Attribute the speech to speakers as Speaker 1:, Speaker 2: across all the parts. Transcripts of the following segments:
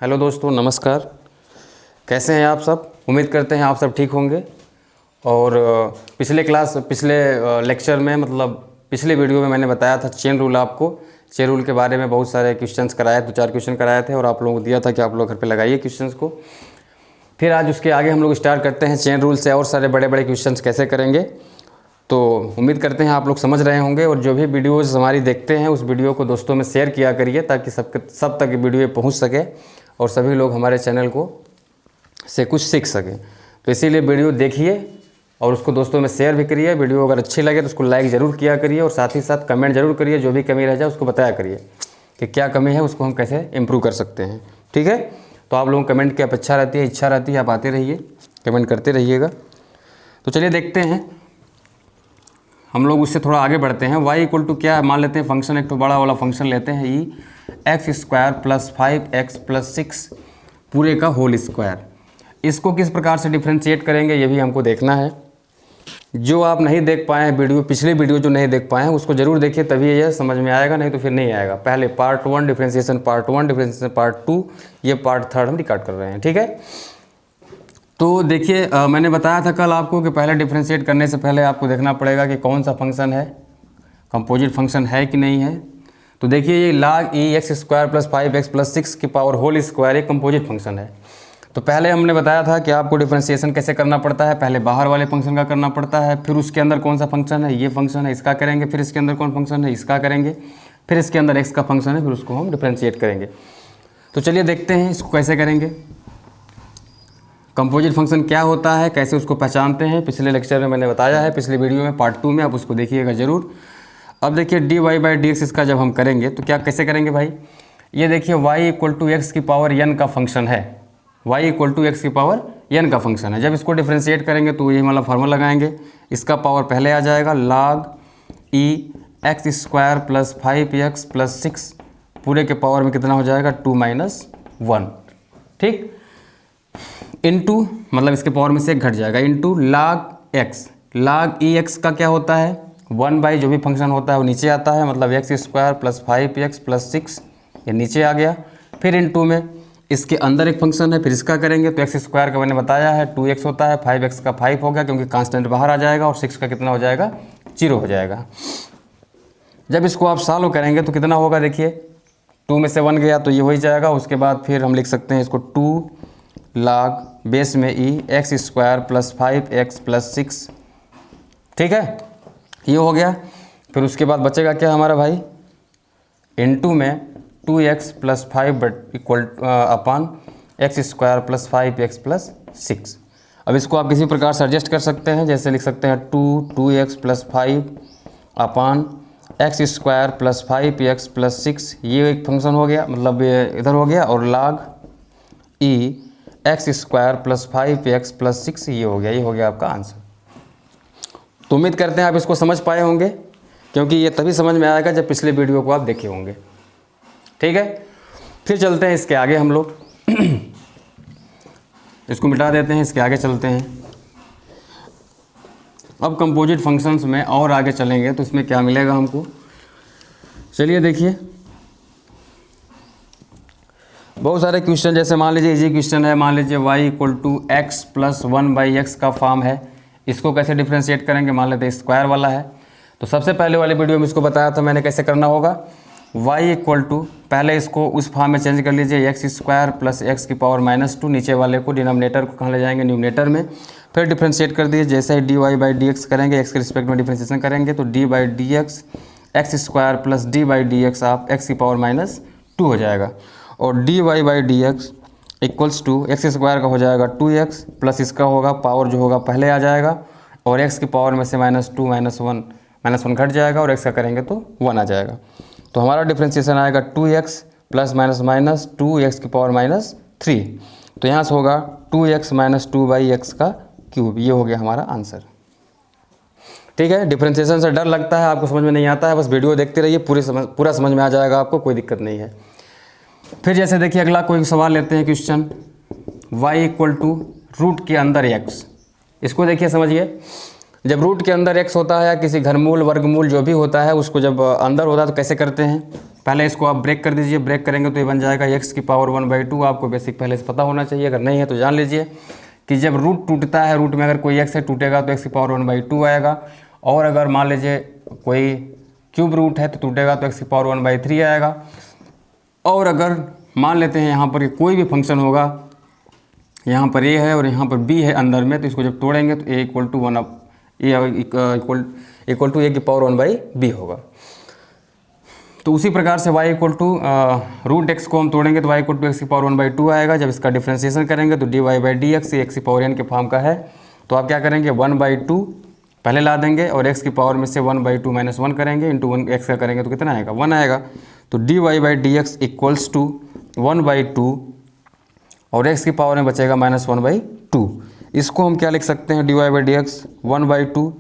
Speaker 1: Hello दोस्तों, नमस्कार। कैसे हैं आप सब? उम्मीद करते हैं आप सब ठीक होंगे। और पिछले लेक्चर में पिछले वीडियो में मैंने बताया था चेन रूल। आपको चेन रूल के बारे में बहुत सारे क्वेश्चंस कराए, 2-4 क्वेश्चन कराए थे और आप लोगों को दिया था कि आप लोग घर पे लगाइए क्वेश्चंस को। फिर आज उसके आगे हम लोग स्टार्ट करते हैं चेन रूल से और सारे बड़े बड़े क्वेश्चंस कैसे करेंगे। तो उम्मीद करते हैं आप लोग समझ रहे होंगे। और जो भी वीडियोज़ हमारी देखते हैं उस वीडियो को दोस्तों में शेयर किया करिए ताकि सब तक वीडियो पहुँच सके और सभी लोग हमारे चैनल को से कुछ सीख सकें। तो इसीलिए वीडियो देखिए और उसको दोस्तों में शेयर भी करिए। वीडियो अगर अच्छी लगे तो उसको लाइक ज़रूर किया करिए और साथ ही साथ कमेंट ज़रूर करिए। जो भी कमी रह जाए उसको बताया करिए कि क्या कमी है, उसको हम कैसे इम्प्रूव कर सकते हैं। ठीक है, तो आप लोगों को कमेंट की अपेक्षा रहती है, इच्छा रहती है, आप आते रहिए, कमेंट करते रहिएगा। तो चलिए देखते हैं, हम लोग उससे थोड़ा आगे बढ़ते हैं। y इक्वल टू क्या मान लेते हैं, फंक्शन एक तो बड़ा वाला फंक्शन लेते हैं E X square plus 5x plus 6 पूरे का होल स्क्वायर। इसको किस प्रकार से डिफ्रेंशिएट करेंगे ये भी हमको देखना है। जो आप नहीं देख पाए हैं वीडियो, पिछले वीडियो जो नहीं देख पाए हैं उसको ज़रूर देखिए, तभी ये समझ में आएगा, नहीं तो फिर नहीं आएगा। पहले part 1 differentiation, part 1 differentiation, part 2, ये पार्ट 3 हम रिकॉर्ड कर रहे हैं। ठीक है, तो देखिए मैंने बताया था कल आपको कि पहले डिफ्रेंशिएट करने से पहले आपको देखना पड़ेगा कि कौन सा फंक्शन है, कंपोजिट फंक्शन है कि नहीं है। तो देखिए ये log e x square plus 5x plus 6 की पावर होल स्क्वायर एक कंपोजिट फंक्शन है। तो पहले हमने बताया था कि आपको डिफ्रेंशिएशन कैसे करना पड़ता है। पहले बाहर वाले फंक्शन का करना पड़ता है, फिर उसके अंदर कौन सा फंक्शन है, ये फंक्शन है, इसका करेंगे, फिर इसके अंदर कौन फंक्शन है, इसका करेंगे, फिर इसके अंदर x का फंक्शन है, फिर उसको हम डिफ्रेंशिएट करेंगे। तो चलिए देखते हैं इसको कैसे करेंगे। कंपोजिट फंक्शन क्या होता है, कैसे उसको पहचानते हैं, पिछले लेक्चर में मैंने बताया है, पिछले वीडियो में पार्ट 2 में, आप उसको देखिएगा ज़रूर। अब देखिए dy बाई डी एक्स इसका जब हम करेंगे तो क्या कैसे करेंगे भाई। ये देखिए y इक्वल टू एक्स की पावर n का फंक्शन है, y इक्वल टू एक्स की पावर n का फंक्शन है। जब इसको डिफ्रेंशिएट करेंगे तो ये वाला फार्मूला लगाएंगे, इसका पावर पहले आ जाएगा log e x square plus 5x plus 6 पूरे के पावर में कितना हो जाएगा 2 माइनस 1। ठीक, इनटू मतलब इसके पावर में से एक घट जाएगा, into log x। log e x का क्या होता है, 1 बाई जो भी फंक्शन होता है वो नीचे आता है, मतलब x square plus 5x plus 6 ये नीचे आ गया। फिर इनटू में इसके अंदर एक फंक्शन है, फिर इसका करेंगे तो एक्स स्क्वायर का मैंने बताया है 2x होता है, 5x का 5 हो गया क्योंकि कांस्टेंट बाहर आ जाएगा, और 6 का कितना हो जाएगा 0 हो जाएगा। जब इसको आप सॉल्व करेंगे तो कितना होगा, देखिए 2 में से 1 गया तो ये हो ही जाएगा। उसके बाद फिर हम लिख सकते हैं इसको 2 log बेस में e x square plus 5x plus 6। ठीक है, ये हो गया। फिर उसके बाद बचेगा क्या हमारा भाई, इनटू में 2x plus 5 equal upon X square plus 5x plus 6। अब इसको आप किसी प्रकार से एडजस्ट कर सकते हैं, जैसे लिख सकते हैं 2x plus 5 upon X square plus 5x plus 6, ये एक फंक्शन हो गया, मतलब ये इधर हो गया, और log e x square plus 5x plus 6 ये हो गया। ये हो गया आपका आंसर। तो उम्मीद करते हैं आप इसको समझ पाए होंगे, क्योंकि ये तभी समझ में आएगा जब पिछले वीडियो को आप देखे होंगे। ठीक है, फिर चलते हैं इसके आगे हम लोग इसको मिटा देते हैं, इसके आगे चलते हैं। अब कंपोजिट फंक्शंस में और आगे चलेंगे तो इसमें क्या मिलेगा हमको। चलिए देखिए, बहुत सारे क्वेश्चन, जैसे मान लीजिए इजी क्वेश्चन है, मान लीजिए y equal to x plus 1 by x का फॉर्म है, इसको कैसे डिफ्रेंशिएट करेंगे। मान लेते हैं स्क्वायर वाला है, तो सबसे पहले वाले वीडियो में इसको बताया था मैंने कैसे करना होगा। y इक्वल टू पहले इसको उस फॉर्म में चेंज कर लीजिए, एक्स स्क्वायर प्लस एक्स की पावर -2, नीचे वाले को डिनोमिनेटर को कहाँ ले जाएंगे, न्यूमिनेटर में। फिर डिफ्रेंशिएट कर दीजिए, जैसे ही dy बाई डी एक्स करेंगे, एक्स के रिस्पेक्ट में डिफ्रेंशिएशन करेंगे तो d by D x x square plus d by D x आप एक्स की पावर -2 हो जाएगा, और dy by D x equals to x square का हो जाएगा 2x प्लस इसका होगा पावर जो होगा पहले आ जाएगा, और x की पावर में से -2 -1 घट जाएगा, और x का करेंगे तो 1 आ जाएगा। तो हमारा डिफ्रेंशिएशन आएगा 2x प्लस माइनस 2x की पावर -3। तो यहाँ से होगा 2x माइनस 2 बाई एक्स का क्यूब। ये हो गया हमारा आंसर। ठीक है, डिफ्रेंशिएशन से डर लगता है, आपको समझ में नहीं आता है, बस वीडियो देखते रहिए, पूरा समझ में आ जाएगा आपको, कोई दिक्कत नहीं है। फिर जैसे देखिए अगला कोई सवाल लेते हैं question, y equal to root के अंदर x। इसको देखिए समझिए, जब रूट के अंदर x होता है या किसी घनमूल वर्गमूल जो भी होता है उसको जब अंदर होता है तो कैसे करते हैं। पहले इसको आप ब्रेक कर दीजिए, ब्रेक करेंगे तो ये बन जाएगा x की पावर 1/2। आपको बेसिक पहले से पता होना चाहिए, अगर नहीं है तो जान लीजिए कि जब रूट टूटता है, रूट में अगर कोई x है टूटेगा तो x की पावर 1/2 आएगा, और अगर मान लीजिए कोई क्यूब रूट है तो टूटेगा तो x की पावर 1/3 आएगा। और अगर मान लेते हैं यहाँ पर कोई भी फंक्शन होगा, यहाँ पर a है और यहाँ पर b है अंदर में, तो इसको जब तोड़ेंगे तो a इक्वल टू a की पावर 1/b होगा। तो उसी प्रकार से y equal to root x को हम तोड़ेंगे तो y इक्वल टू x की पावर 1/2 आएगा। जब इसका डिफ्रेंशिएशन करेंगे तो dy/dx x की पावर n के फॉर्म का है, तो आप क्या करेंगे 1/2 पहले ला देंगे और x की पावर में से 1/2 माइनस 1 करेंगे, इंटू 1 x का करेंगे तो कितना आएगा 1 आएगा। तो dy/dx इक्वल्स टू 1/2 और x की पावर में बचेगा -1/2। इसको हम क्या लिख सकते हैं, dy/dx 1/2,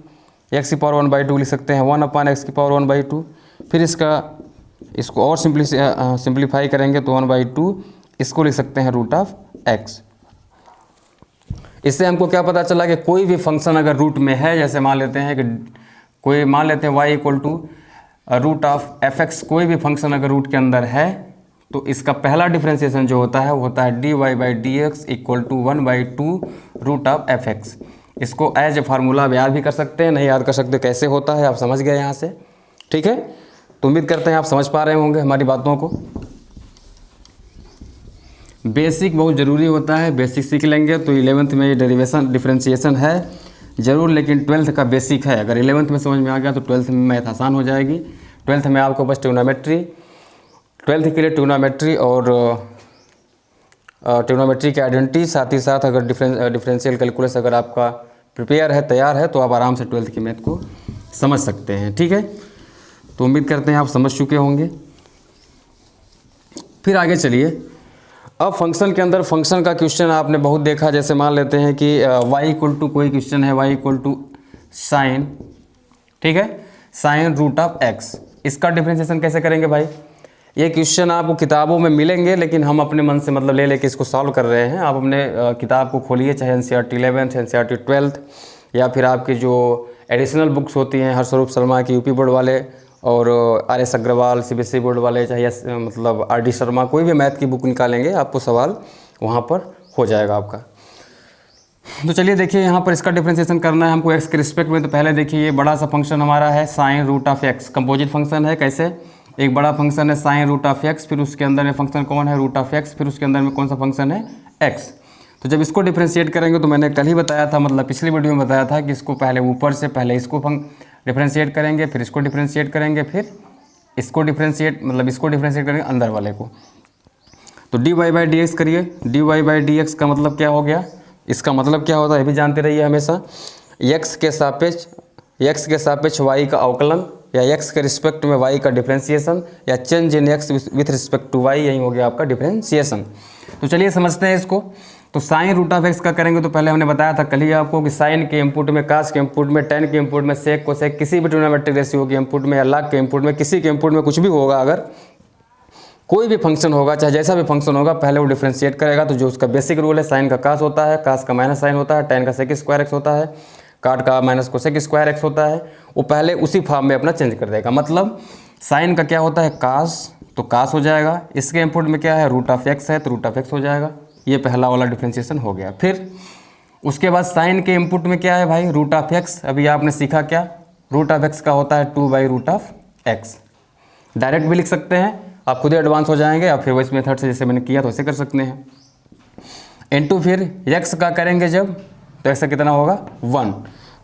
Speaker 1: x की पावर 1/2 लिख सकते हैं 1/x की पावर 1/2। फिर इसको और सिंप्लीफाई करेंगे तो 1/2 इसको लिख सकते हैं √x। इससे हमको क्या पता चला कि कोई भी फंक्शन अगर रूट में है, जैसे मान लेते हैं कि कोई मान लेते हैं y इक्वल टू √f(x), कोई भी फंक्शन अगर रूट के अंदर है तो इसका पहला डिफ्रेंशिएशन जो होता है वो होता है dy/dx इक्वल टू 1/2 √f(x)। इसको एज ए फार्मूला आप याद भी कर सकते हैं, नहीं याद कर सकते कैसे होता है, आप समझ गए यहाँ से, ठीक है। तो उम्मीद करते हैं आप समझ पा रहे होंगे हमारी बातों को। बेसिक बहुत ज़रूरी होता है, बेसिक सीख लेंगे तो 11th में ये डेरिवेशन डिफरेंशिएशन है ज़रूर, लेकिन 12th का बेसिक है। अगर 11th में समझ में आ गया तो 12th में मैथ आसान हो जाएगी। 12th में आपको बस ट्रिग्नोमेट्री, 12th के लिए ट्रिग्नोमेट्री और ट्रिग्नोमेट्री की आइडेंटिटी, साथ ही साथ अगर डिफरेंशियल कैलकुलस अगर आपका प्रिपेयर है, तैयार है, तो आप आराम से 12th की मैथ को समझ सकते हैं, ठीक है। तो उम्मीद करते हैं आप समझ चुके होंगे। फिर आगे चलिए, अब फंक्शन के अंदर फंक्शन का क्वेश्चन आपने बहुत देखा। जैसे मान लेते हैं कि y इक्वल टू कोई क्वेश्चन है, y इक्वल टू साइन, ठीक है, साइन √x। इसका डिफरेंशिएशन कैसे करेंगे भाई? ये क्वेश्चन आपको किताबों में मिलेंगे, लेकिन हम अपने मन से मतलब ले लेके इसको सॉल्व कर रहे हैं। आप अपने किताब को खोलिए, चाहे NCERT 11th, NCERT 12th, या फिर आपकी जो एडिशनल बुक्स होती हैं हरस्वरूप शर्मा की यूपी बोर्ड वाले, और RS अग्रवाल CBSE बोर्ड वाले, चाहे मतलब RD शर्मा, कोई भी मैथ की बुक निकालेंगे आपको सवाल वहाँ पर हो जाएगा आपका। तो चलिए देखिए, यहाँ पर इसका डिफरेंशिएशन करना है हमको x के रिस्पेक्ट में। तो पहले देखिए, ये बड़ा सा फंक्शन हमारा है साइन √x, कंपोजिट फंक्शन है। कैसे? एक बड़ा फंक्शन है साइन √x, फिर उसके अंदर में फंक्शन कौन है √x, फिर उसके अंदर में कौन सा फंक्शन है x। तो जब इसको डिफरेंशिएट करेंगे तो मैंने कल ही बताया था, मतलब पिछली वीडियो में बताया था कि इसको पहले ऊपर से पहले इसको डिफरेंशिएट करेंगे, फिर इसको डिफरेंशिएट करेंगे, फिर इसको डिफरेंशिएट करेंगे अंदर वाले को। तो dy/dx करिए। dy/dx का मतलब क्या हो गया? इसका मतलब क्या होता है ये भी जानते रहिए हमेशा। x के सापेक्ष y का अवकलन, या x के रिस्पेक्ट में y का डिफरेंशिएशन, या change in x with respect to y, यही हो गया आपका डिफरेंशिएशन। तो चलिए समझते हैं इसको। तो साइन √x का करेंगे तो पहले हमने बताया था कल ही आपको कि साइन के इनपुट में, कास के इनपुट में, टेन के इनपुट में, सेक कोसेक, किसी भी ट्रिग्नोमेट्रिक रेशियो के इनपुट में, या लाग के इनपुट में, किसी के इनपुट में कुछ भी होगा, अगर कोई भी फंक्शन होगा, चाहे जैसा भी फंक्शन होगा, पहले वो डिफरेंशिएट करेगा। तो जो उसका बेसिक रूल है, साइन का कास होता है, कास का माइनस साइन होता है, टेन का सेक स्क्वायर एक्स होता है, काट का माइनस कोसेक स्क्वायर एक्स होता है, वो पहले उसी फॉर्म में अपना चेंज कर देगा। मतलब साइन का क्या होता है कास, तो कास हो जाएगा। इसके इनपुट में क्या है √x है, तो √x हो जाएगा। ये पहला वाला डिफरेंशिएशन हो गया। फिर उसके बाद साइन के इनपुट में क्या है भाई √x। अभी आपने सीखा क्या, √x का होता है 2/√x। डायरेक्ट भी लिख सकते हैं, आप खुद ही एडवांस हो जाएंगे, या फिर इस मेथड से जैसे मैंने किया तो ऐसे कर सकते हैं। इनटू फिर x का करेंगे जब, तो x का कितना होगा 1।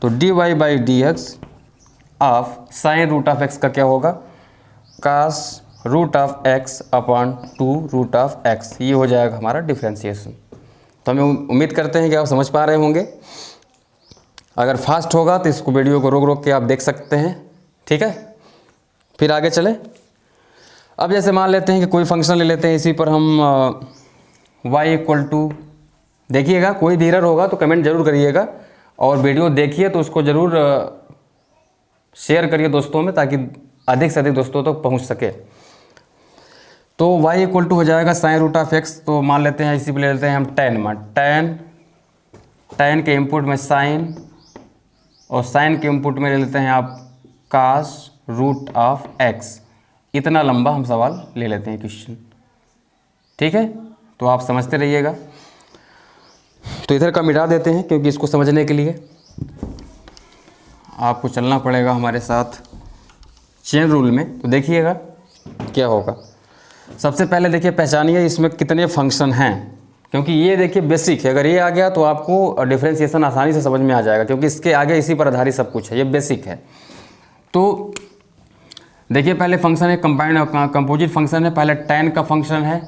Speaker 1: तो dy/dx ऑफ साइन √x का क्या होगा cos √x अपॉन 2√x। ये हो जाएगा हमारा डिफरेंशिएशन। तो हमें उम्मीद करते हैं कि आप समझ पा रहे होंगे। अगर फास्ट होगा तो इसको वीडियो को रोक रोक के आप देख सकते हैं, ठीक है। फिर आगे चले। अब जैसे मान लेते हैं कि कोई फंक्शन ले लेते हैं, इसी पर हम y इक्वल टू, देखिएगा कोई भी एरर होगा तो कमेंट जरूर करिएगा, और वीडियो देखिए तो उसको ज़रूर शेयर करिए दोस्तों में, ताकि अधिक से अधिक दोस्तों तक पहुंच सके। तो y इक्वल टू हो जाएगा साइन √x। तो मान लेते हैं इसी पे ले लेते हैं हम टेन में, टेन के इनपुट में साइन, और साइन के इनपुट में ले लेते हैं आप cos √x। इतना लंबा हम सवाल ले लेते हैं क्वेश्चन, ठीक है। तो आप समझते रहिएगा। तो इधर का मिटा देते हैं क्योंकि इसको समझने के लिए आपको चलना पड़ेगा हमारे साथ चेन रूल में। तो देखिएगा क्या होगा। सबसे पहले देखिए पहचानिए इसमें कितने फंक्शन हैं, क्योंकि ये देखिए बेसिक है। अगर ये आ गया तो आपको डिफरेंशिएशन आसानी से समझ में आ जाएगा, क्योंकि इसके आगे इसी पर आधारित सब कुछ है, ये बेसिक है। तो देखिए पहले फंक्शन है कंपोजिट फंक्शन है। पहले tan का फंक्शन है,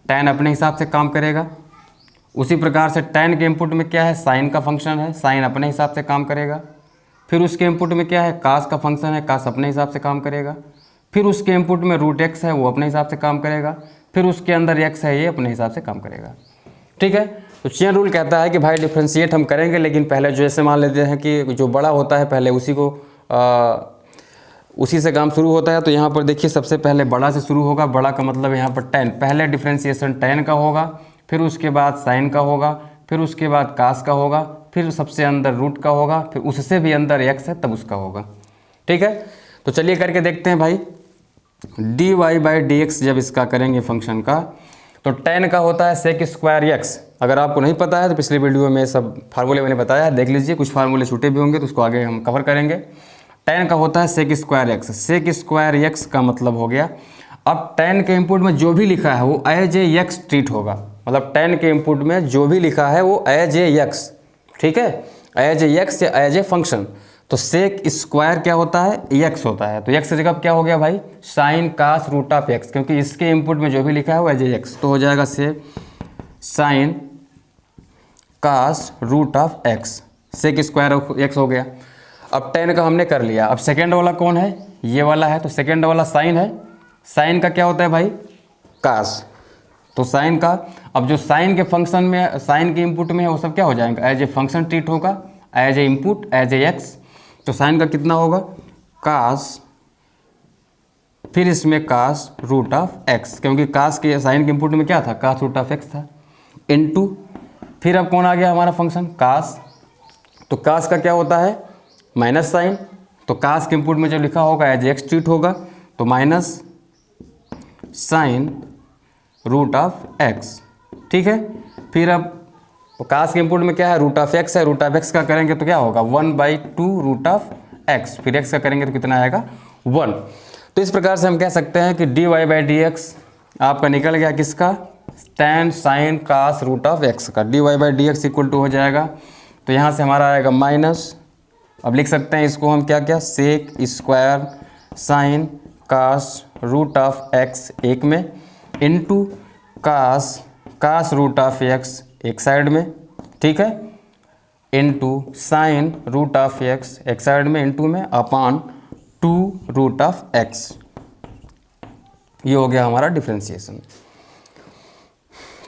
Speaker 1: tan अपने हिसाब से काम करेगा। उसी प्रकार से tan के इनपुट में क्या है, sin का फंक्शन है, sin अपने हिसाब से काम करेगा। फिर उसके इनपुट में क्या है, cos का फंक्शन है, cos अपने हिसाब से काम करेगा। फिर उसके इनपुट में √x है, वो अपने हिसाब से काम करेगा। फिर उसके अंदर x है, ये अपने हिसाब से काम करेगा, ठीक है। तो चेन रूल कहता है कि भाई डिफ्रेंशिएट हम करेंगे, लेकिन पहले जो ऐसे मान लेते हैं कि जो बड़ा होता है पहले उसी से काम शुरू होता है। तो यहाँ पर देखिए सबसे पहले बड़ा से शुरू होगा। बड़ा का मतलब यहाँ पर tan, पहले डिफ्रेंशिएशन tan का होगा, फिर उसके बाद sin का होगा, फिर उसके बाद cos का होगा, फिर सबसे अंदर रूट का होगा, फिर उससे भी अंदर x है तब उसका होगा, ठीक है। तो चलिए करके देखते हैं भाई। dy/dx जब इसका करेंगे फंक्शन का, तो tan का होता है sec² x। अगर आपको नहीं पता है तो पिछले वीडियो में सब फार्मूले मैंने बताया है, देख लीजिए। कुछ फार्मूले छूटे भी होंगे तो उसको आगे हम कवर करेंगे। tan का होता है sec² x। sec² x का मतलब हो गया, अब tan के इनपुट में जो भी लिखा है वो एज ए x ट्रीट होगा। मतलब tan के इनपुट में जो भी लिखा है वो एज ए x, ठीक है, एज ए x या एज ए फंक्शन। तो sec² क्या होता है, x होता है। तो x की जगह क्या हो गया भाई, sin cos √x, क्योंकि इसके इनपुट में जो भी लिखा है वो एज ए x। तो हो जाएगा sin cos √x, sec² x हो गया। अब tan का हमने कर लिया। अब सेकेंड वाला कौन है, ये वाला है। तो सेकेंड वाला sin है। sin का क्या होता है भाई, cos। तो sin का, अब जो sin के फंक्शन में, sin के इनपुट में है वो सब क्या हो जाएगा, एज ए फंक्शन ट्रीट होगा, as a input, as a x। तो sin का कितना होगा, cos, फिर इसमें cos √x, क्योंकि cos के sin के इनपुट में क्या था, cos √x था, इनटू फिर अब कौन आ गया हमारा फंक्शन, cos। तो cos का क्या होता है, माइनस साइन। तो cos के इनपुट में जो लिखा होगा एज x ट्रीट होगा, तो माइनस साइन √x, ठीक है। फिर अब cos के इनपुट में क्या है, √x है। √x का करेंगे तो क्या होगा, 1/2 √x। फिर x का करेंगे तो कितना आएगा, 1। तो इस प्रकार से हम कह सकते हैं कि dy/dx आपका निकल गया किसका, tan sin cos √x का। dy/dx इक्वल टू हो जाएगा, तो यहाँ से हमारा आएगा माइनस, अब लिख सकते हैं इसको हम क्या क्या, sec² sin cos √x एक में, इनटू cos √x एक साइड में, ठीक है, इनटू sin √x एक साइड में, इनटू में अपॉन 2 √x। ये हो गया हमारा डिफरेंशिएशन।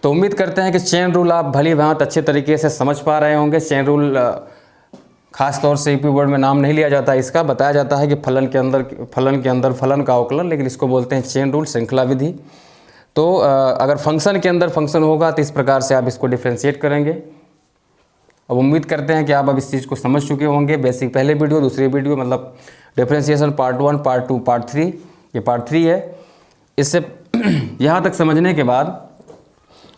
Speaker 1: तो उम्मीद करते हैं कि चेन रूल आप भली भांति अच्छे तरीके से समझ पा रहे होंगे। चेन रूल खास तौर से यूपी बोर्ड में नाम नहीं लिया जाता, इसका बताया जाता है कि फलन के अंदर फलन का अवकलन, लेकिन इसको बोलते हैं चेन रूल, श्रृंखला विधि। तो अगर फंक्शन के अंदर फंक्शन होगा तो इस प्रकार से आप इसको डिफ्रेंशिएट करेंगे। अब उम्मीद करते हैं कि आप अब इस चीज़ को समझ चुके होंगे। बेसिक पहले वीडियो, दूसरी वीडियो, मतलब डिफ्रेंशिएशन पार्ट 1, पार्ट 2, पार्ट 3, ये पार्ट 3 है। इससे यहाँ तक समझने के बाद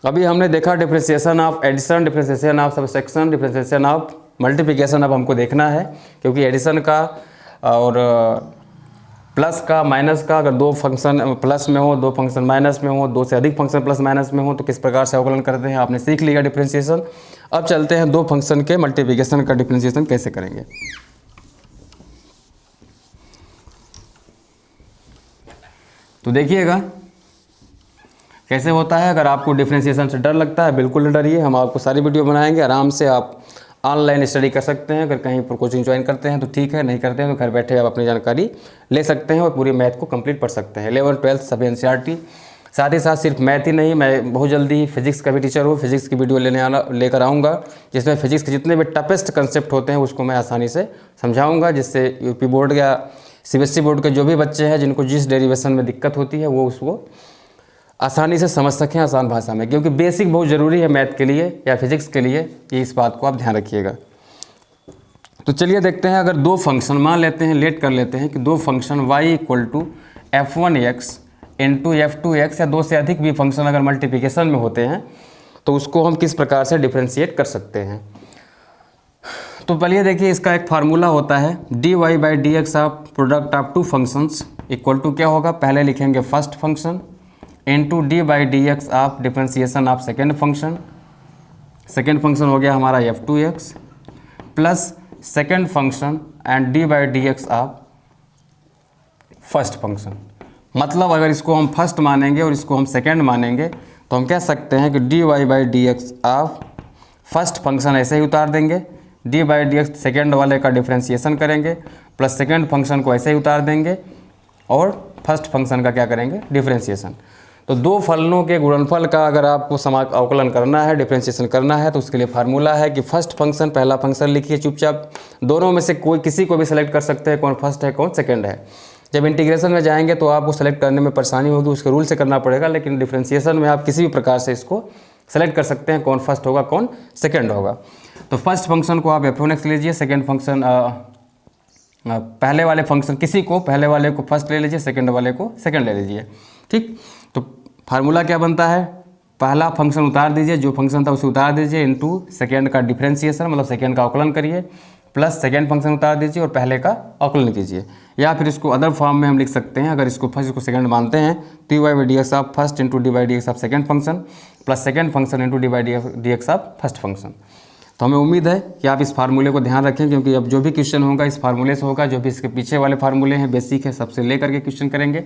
Speaker 1: अभी हमने देखा differentiation of addition, differentiation of subsection, differentiation of multiplication. अब हमको देखना है, क्योंकि एडिशन का और प्लस का, माइनस का, अगर दो फंक्शन प्लस में हो, दो फंक्शन माइनस में हो, दो से अधिक फंक्शन प्लस माइनस में हो, तो किस प्रकार से अवकलन करते हैं आपने सीख लिया डिफ्रेंशिएशन। अब चलते हैं दो फंक्शन के मल्टीप्लिकेशन का डिफ्रेंशिएशन कैसे करेंगे। तो देखिएगा कैसे होता है। अगर आपको डिफ्रेंशिएशन से डर लगता है, बिल्कुल न डरिए, हम आपको सारी वीडियो बनाएंगे। आराम से आप ऑनलाइन स्टडी कर सकते हैं। अगर कहीं पर कोचिंग ज्वाइन करते हैं तो ठीक है, नहीं करते हैं तो घर बैठे आप अपनी जानकारी ले सकते हैं और पूरी मैथ को कंप्लीट पढ़ सकते हैं। 11th 12th सभी NCERT, साथ ही साथ सिर्फ मैथ ही नहीं, मैं बहुत जल्दी फिजिक्स का भी टीचर हूँ। फिजिक्स की वीडियो लेकर आऊँगा, जिसमें फिजिक्स के जितने भी टफेस्ट कंसेप्ट होते हैं उसको मैं आसानी से समझाऊँगा, जिससे यूपी बोर्ड या CBSE बोर्ड के जो भी बच्चे हैं जिनको जिस डेरिवेशन में दिक्कत होती है वो उसको आसानी से समझ सकें आसान भाषा में, क्योंकि बेसिक बहुत ज़रूरी है मैथ के लिए या फिजिक्स के लिए। ये इस बात को आप ध्यान रखिएगा। तो चलिए देखते हैं, अगर दो फंक्शन मान लेते हैं, लेट कर लेते हैं कि दो function y = f1x into f2x या दो से अधिक भी फंक्शन अगर मल्टीप्लिकेशन में होते हैं तो उसको हम किस प्रकार से डिफ्रेंशिएट कर सकते हैं। तो पहले देखिए इसका एक फार्मूला होता है dy by D x of product of two functions equal to क्या होगा, पहले लिखेंगे first function into D by D x of differentiation of second function. Second function हो गया हमारा f2x plus second function and d by D x of first function. मतलब अगर इसको हम फर्स्ट मानेंगे और इसको हम सेकेंड मानेंगे तो हम कह सकते हैं कि dy by D x of first function ऐसे ही उतार देंगे, D by D x second वाले का डिफ्रेंशिएशन करेंगे प्लस सेकेंड फंक्शन को ऐसे ही उतार देंगे और फर्स्ट फंक्शन का क्या करेंगे, डिफ्रेंशिएशन। तो दो फलनों के गुणनफल का अगर आपको अवकलन करना है, डिफ्रेंशिएशन करना है तो उसके लिए फार्मूला है कि फर्स्ट फंक्शन, पहला फंक्शन लिखिए चुपचाप, दोनों में से कोई किसी को भी सेलेक्ट कर सकते हैं कौन फर्स्ट है कौन सेकेंड है। जब इंटीग्रेशन में जाएंगे तो आपको सेलेक्ट करने में परेशानी होगी, उसके रूल से करना पड़ेगा, लेकिन डिफ्रेंशिएशन में आप किसी भी प्रकार से इसको सेलेक्ट कर सकते हैं कौन फर्स्ट होगा कौन सेकेंड होगा। तो फर्स्ट फंक्शन को आप f1x लीजिए, सेकेंड फंक्शन पहले वाले फंक्शन किसी को पहले वाले को फर्स्ट ले लीजिए, सेकेंड वाले को सेकेंड ले लीजिए। ठीक, तो फार्मूला क्या बनता है, पहला फंक्शन उतार दीजिए, जो फंक्शन था उसे उतार दीजिए इंटू सेकेंड का डिफ्रेंशिएशन मतलब सेकेंड का अवकलन करिए प्लस सेकेंड फंक्शन उतार दीजिए और पहले का अवकलन कीजिए। या फिर इसको अदर फॉर्म में हम लिख सकते हैं, अगर इसको फर्स्ट को सेकंड मानते हैं तो dy by D x of first into D by D x of second function plus second function into D by D x of first function. तो हमें उम्मीद है कि आप इस फार्मूले को ध्यान रखें, क्योंकि अब जो भी क्वेश्चन होगा इस फार्मूले से होगा, जो भी इसके पीछे वाले फार्मूले हैं बेसिक है सबसे ले करके क्वेश्चन करेंगे।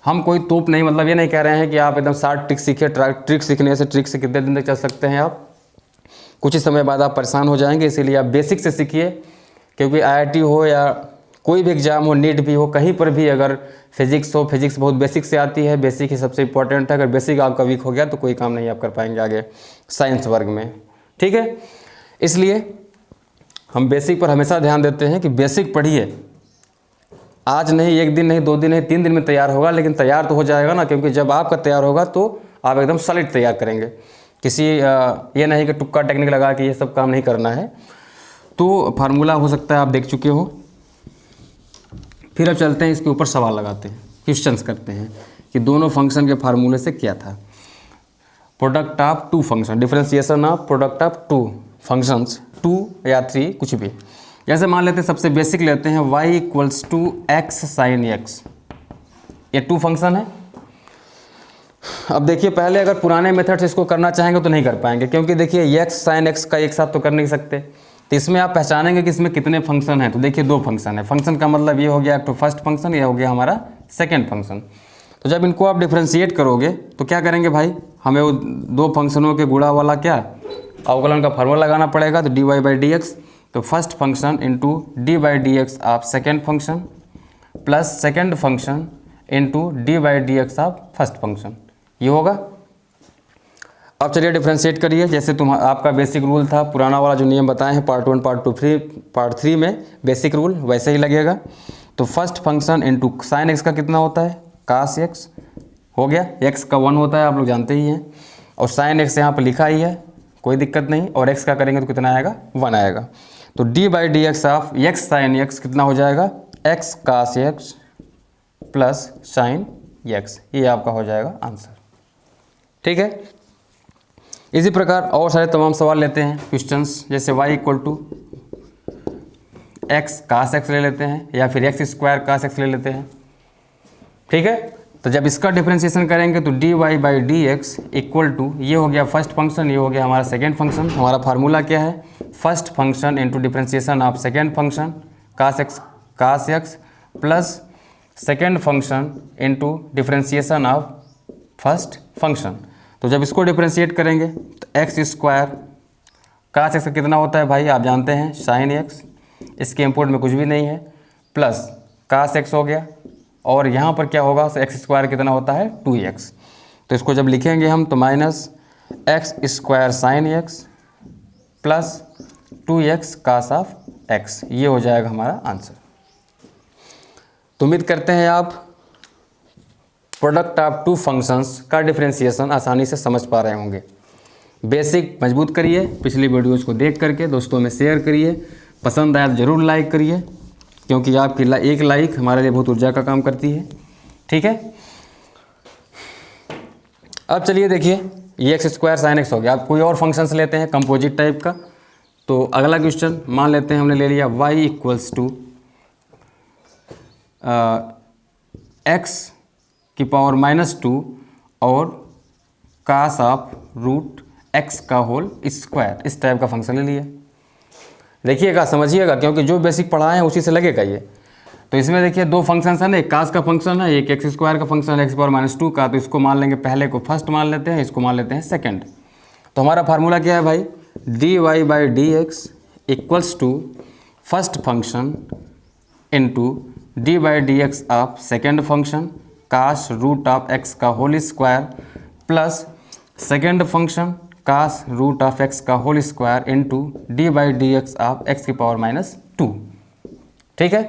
Speaker 1: हम कोई तोप नहीं, मतलब ये नहीं कह रहे हैं कि आप एकदम 60 ट्रिक सीखे, ट्रिक सीखने से ट्रिक से कितने दिन तक चल सकते हैं आप, कुछ ही समय बाद आप परेशान हो जाएंगे। इसीलिए आप बेसिक से सीखिए, क्योंकि IIT हो या कोई भी एग्जाम हो, नीट भी हो, कहीं पर भी अगर फिजिक्स हो, फिजिक्स बहुत बेसिक से आती है, बेसिक ही सबसे इंपॉर्टेंट है। अगर बेसिक आपका वीक हो गया तो कोई काम नहीं आप कर पाएंगे आगे साइंस वर्ग में। ठीक है, इसलिए हम बेसिक पर हमेशा ध्यान देते हैं कि बेसिक पढ़िए, आज नहीं, एक दिन नहीं, 2 दिन नहीं, 3 दिन में तैयार होगा, लेकिन तैयार तो हो जाएगा ना, क्योंकि जब आपका तैयार होगा तो आप एकदम सॉलिड तैयार करेंगे। किसी ये नहीं कि टुक्का टेक्निक लगा के ये सब काम नहीं करना है। तो फार्मूला हो सकता है आप देख चुके हो। फिर अब चलते हैं इसके ऊपर सवाल लगाते हैं, क्वेश्चंस करते हैं कि दोनों फंक्शन के फार्मूले से क्या था। Product of two function, differentiation of product of two functions, 2 या 3 कुछ भी। जैसे मान लेते हैं सबसे बेसिक लेते हैं y equals to x sine x, ये 2 फंक्शन है। अब देखिए पहले अगर पुराने मेथड से इसको करना चाहेंगे तो नहीं कर पाएंगे, क्योंकि देखिए एक्स साइन एक्स का एक साथ तो कर नहीं सकते। तो इसमें आप पहचानेंगे कि इसमें कितने फंक्शन हैं। तो देखिए 2 फंक्शन है, फंक्शन का मतलब ये हो गया एक तो फर्स्ट फंक्शन, ये हो गया हमारा सेकेंड फंक्शन। तो जब इनको आप डिफ्रेंशिएट करोगे तो क्या करेंगे भाई, हमें वो 2 फंक्शनों के गुणा वाला क्या अवकलन का फार्मूला लगाना पड़ेगा। तो D Y by D X, तो first function into D by D x of second function plus second function into D by D x of first function, ये होगा। अब चलिए डिफ्रेंशिएट करिए, जैसे आपका बेसिक रूल था, पुराना वाला जो नियम बताए हैं पार्ट 1 पार्ट 2 पार्ट 3 में बेसिक रूल वैसे ही लगेगा। तो first function into sine x का कितना होता है, कास एक्स हो गया, एक्स का 1 होता है आप लोग जानते ही हैं, और साइन एक्स यहाँ पर लिखा ही है, कोई दिक्कत नहीं। और एक्स का करेंगे तो कितना आएगा, 1 आएगा। तो D by D x of x sine x कितना हो जाएगा, x cos x plus sign x, ये आपका हो जाएगा आंसर। ठीक है, इसी प्रकार और सारे तमाम सवाल लेते हैं क्वेश्चंस, जैसे y equal to x cos x ले लेते हैं, या फिर एक्स स्क्वायर कास एक्स ले लेते हैं। ठीक है, तो जब इसका डिफरेंशिएशन करेंगे तो D Y by D x equal to, ये हो गया फर्स्ट फंक्शन, ये हो गया हमारा सेकेंड फंक्शन। हमारा फार्मूला क्या है, first function into differentiation of second function cos x plus second function into differentiation of first function. तो जब इसको डिफरेंशिएट करेंगे तो एक्स स्क्वायर कास एक्स का कितना होता है भाई, आप जानते हैं साइन एक्स, इसके इम्पोर्ट में कुछ भी नहीं है, प्लस कास एक्स हो गया, और यहाँ पर क्या होगा, एक्स स्क्वायर कितना होता है 2x। तो इसको जब लिखेंगे हम तो minus x square sine x plus 2x cos of x, ये हो जाएगा हमारा आंसर। तो उम्मीद करते हैं आप प्रोडक्ट ऑफ 2 फंक्शंस का डिफरेंशिएशन आसानी से समझ पा रहे होंगे। बेसिक मजबूत करिए, पिछली वीडियोज़ को देख करके दोस्तों में शेयर करिए, पसंद आया तो ज़रूर लाइक करिए, क्योंकि आपकी एक लाइक हमारे लिए बहुत ऊर्जा का काम करती है। ठीक है। अब चलिए देखिए, ये एक्स स्क्वायर साइन एक्स हो गया। अब कोई और फंक्शंस लेते हैं कंपोजिट टाइप का। तो अगला क्वेश्चन मान लेते हैं हमने ले लिया y इक्वल्स टू एक्स की पावर -2 और कास ऑफ रूट एक्स का होल स्क्वायर, इस टाइप का फंक्शन ले लिया। देखिएगा, समझिएगा, क्योंकि जो बेसिक पढ़ाए हैं उसी से लगेगा ये। तो इसमें देखिए दो फंक्शंस हैं ना, एक कास का फंक्शन है, एक एक्स स्क्वायर का फंक्शन है, एक्स पावर -2 का। तो इसको मान लेंगे, पहले को फर्स्ट मान लेते हैं, इसको मान लेते हैं सेकंड। तो हमारा फार्मूला क्या है भाई, dy/dx equals to first function into d/dx of second function cos root of X का whole square plus second function cos root of X का whole square into d/dx of x की power -2। ठीक है,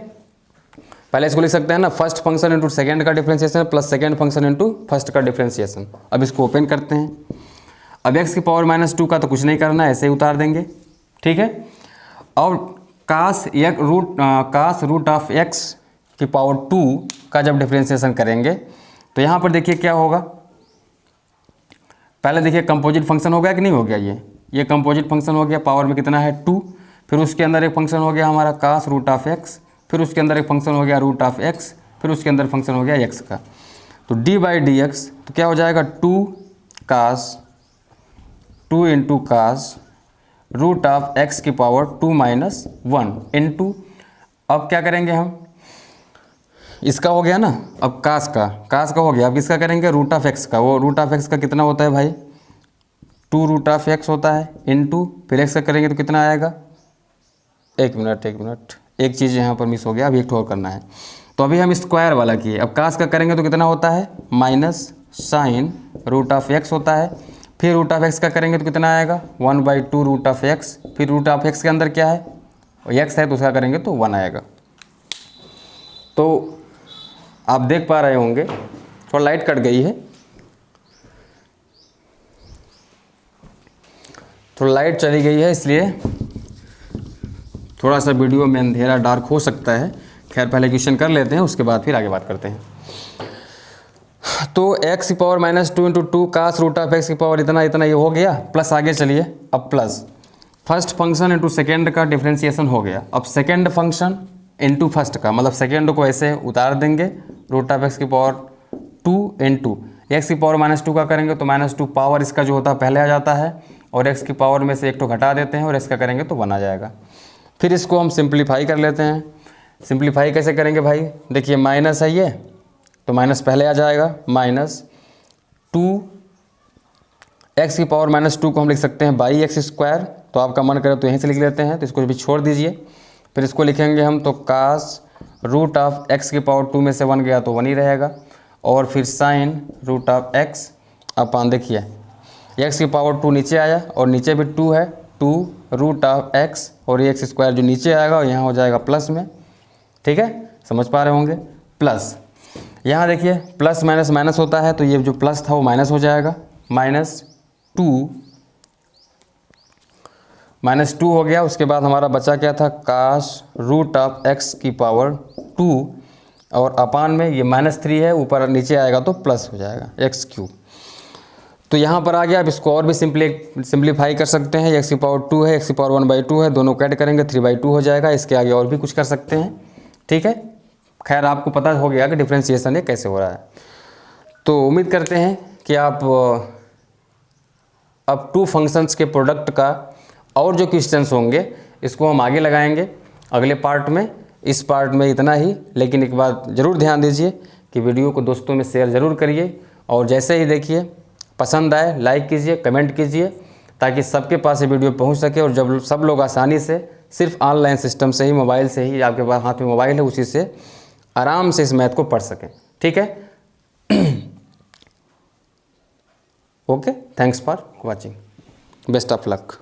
Speaker 1: पहले इसको लिख सकते हैं ना, फर्स्ट फंक्शन इंटू सेकेंड का differentiation plus second function into first का डिफरेंशिएशन। अब इसको ओपन करते हैं। अब एक्स की पावर -2 का तो कुछ नहीं करना है, ऐसे ही उतार देंगे। ठीक है, और कास रूट ऑफ एक्स की पावर 2 का जब डिफरेंशिएशन करेंगे तो यहाँ पर देखिए क्या होगा। पहले देखिए कंपोजिट फंक्शन हो गया कि नहीं हो गया, ये कंपोजिट फंक्शन हो गया, पावर में कितना है 2। फिर उसके अंदर एक फंक्शन हो गया हमारा कास रूट ऑफ एक्स, फिर उसके अंदर एक फंक्शन हो गया रूट ऑफ एक्स, फिर उसके अंदर फंक्शन हो गया एक्स का। तो d/dx तो क्या हो जाएगा 2 cos 2 into cos root of x की पावर 2 - 1 इंटू, अब क्या करेंगे हम, इसका हो गया ना, अब कास का हो गया। अब किसका करेंगे, रूट ऑफ एक्स का। वो रूट ऑफ एक्स का कितना होता है भाई, 2 रूट ऑफ एक्स होता है इंटू, फिर एक्स का करेंगे तो कितना आएगा, एक मिनट एक चीज़ यहाँ पर मिस हो गया, अभी एक और करना है। तो अभी हम स्क्वायर वाला किए, अब कास का करेंगे तो कितना होता है minus sine root of x होता है। फिर रूट ऑफ एक्स का करेंगे तो कितना आएगा 1/2 रूट ऑफ एक्स। फिर रूट ऑफ एक्स के अंदर क्या है, एक्स है तो उसका करेंगे तो 1 आएगा। तो आप देख पा रहे होंगे, थोड़ा लाइट कट गई है, थोड़ा लाइट चली गई है, इसलिए थोड़ा सा वीडियो में अंधेरा डार्क हो सकता है। खैर पहले क्वेश्चन कर लेते हैं, उसके बाद फिर आगे बात करते हैं। तो एक्स की power -2 into 2 cos root of x की पावर इतना ये हो गया, प्लस आगे चलिए, अब plus first function into second का डिफरेंशिएशन हो गया। अब सेकेंड फंक्शन इंटू फर्स्ट का, मतलब सेकेंड को ऐसे उतार देंगे, रूट ऑफ एक्स की पावर 2 इंटू एक्स की पावर -2 का करेंगे तो -2 पावर इसका जो होता है पहले आ जाता है, और एक्स की पावर में से एक तो घटा देते हैं और इसका करेंगे तो 1 आ जाएगा। फिर इसको हम सिंप्लीफाई कर लेते हैं। सिंप्लीफाई कैसे करेंगे भाई, देखिए माइनस है ये, तो माइनस पहले आ जाएगा, -2 एक्स की पावर -2 को हम लिख सकते हैं बाई एक्स स्क्वायर। तो आपका मन करे तो यहीं से लिख लेते हैं, तो इसको भी छोड़ दीजिए। फिर इसको लिखेंगे हम तो कास रूट ऑफ एक्स की पावर 2 में से 1 गया तो 1 ही रहेगा, और फिर sign root of x upon, देखिए एक्स की पावर 2 नीचे आया और नीचे भी 2 है, 2 रूट ऑफ एक्स और ये एक्स स्क्वायर जो नीचे आएगा और यहाँ हो जाएगा प्लस में। ठीक है, समझ पा रहे होंगे। प्लस यहाँ देखिए प्लस माइनस माइनस होता है, तो ये जो प्लस था वो माइनस हो जाएगा, -2 हो गया। उसके बाद हमारा बचा क्या था, कास रूट ऑफ एक्स की पावर 2 और अपान में ये -3 है, ऊपर नीचे आएगा तो प्लस हो जाएगा x3। तो यहाँ पर आ गया। अब इसको और भी सिंप्लीफाई कर सकते हैं, एक्स की पावर 2 है, एक्स की पावर 1/2 है, दोनों कैट करेंगे 3/2 हो जाएगा। इसके आगे और भी कुछ कर सकते हैं। ठीक है, खैर आपको पता हो गया कि डिफरेंशिएशन ये कैसे हो रहा है। तो उम्मीद करते हैं कि आप अब 2 फंक्शंस के प्रोडक्ट का और जो क्वेश्चंस होंगे इसको हम आगे लगाएंगे अगले पार्ट में। इस पार्ट में इतना ही, लेकिन एक बात ज़रूर ध्यान दीजिए कि वीडियो को दोस्तों में शेयर ज़रूर करिए, और जैसे ही देखिए पसंद आए लाइक कीजिए, कमेंट कीजिए, ताकि सबके पास ये वीडियो पहुंच सके। और जब सब लोग आसानी से सिर्फ ऑनलाइन सिस्टम से ही, मोबाइल से ही, आपके पास हाथ में मोबाइल है उसी से आराम से इस मैथ को पढ़ सकें। ठीक है, okay, thanks for watching, best of luck.